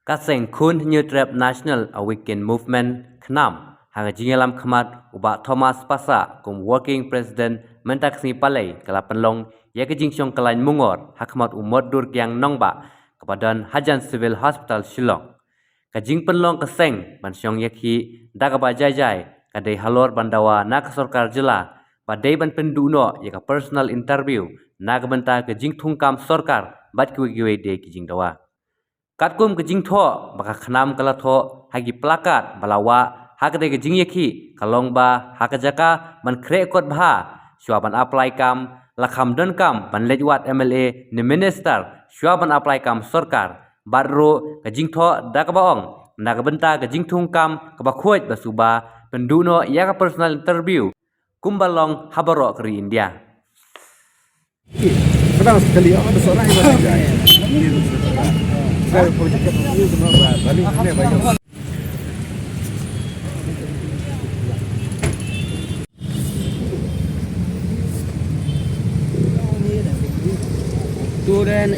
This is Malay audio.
Kaseng kun New Trap National Awaken Movement Knam hanga jingalam khamat uba Thomas Pasa kum Working President Mentaksni Palai kala penlong ya ke jingsyong kalain mungor hakmat umot dur kyang nongba kepadan Hajan Civil Hospital Shillong kajing penlong keseng bansyong yakhi dagaba jai kadai halor bandawa nak sorkar jela padai ban penduno ya ka personal interview nagbanta kajing thungkam sorkar bat kiwe de kijing dawa Katkum kejing tho baka khnam kala tho hagi plakat balawa hakade kejing yeki kalong ba hakajaka man kre kot bha swaban apply kam lakham don kam ban lejwat MLA ni minister swaban apply kam sarkar barro kejing tho dakbaong nagbenta kejing thung kam kaba khoj basuba penduno ya personal interview kumbalong habaro kri India. Pertama sekali ada seorang yang berjaya. Saya projek ini semua balik ini banyak. Turun